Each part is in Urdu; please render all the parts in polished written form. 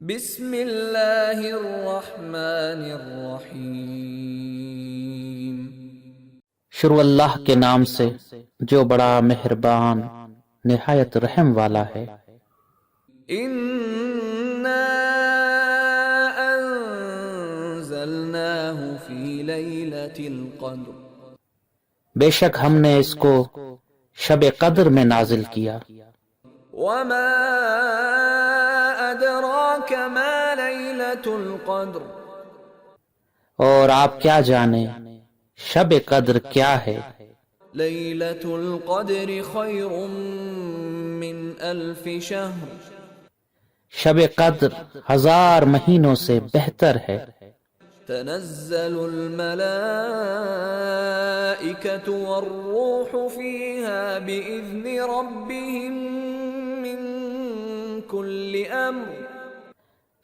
بسم اللہ الرحمن الرحیم۔ شروع اللہ کے نام سے جو بڑا مہربان نہایت رحم والا ہے۔ انا انزلناہ فی لیلۃ القدر۔ بے شک ہم نے اس کو شب قدر میں نازل کیا۔ وما ادراک ما لیلۃ القدر۔ اور آپ کیا جانیں شب قدر کیا ہے؟ لیلۃ القدر خیر من الف شہر۔ شب قدر 1000 مہینوں سے بہتر ہے۔ تنزل الملائکۃ والروح فیہا بإذن ربہم من کل امر۔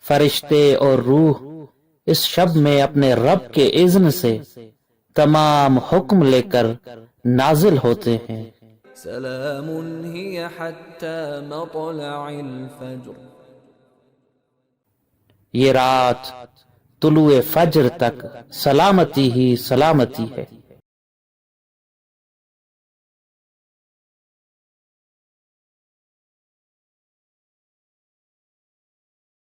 فرشتے اور روح اس شب میں اپنے رب کے اذن سے تمام حکم لے کر نازل ہوتے ہیں۔ سلام ہی حتی مطلع الفجر۔ یہ رات طلوع فجر تک سلامتی ہی سلامتی ہے۔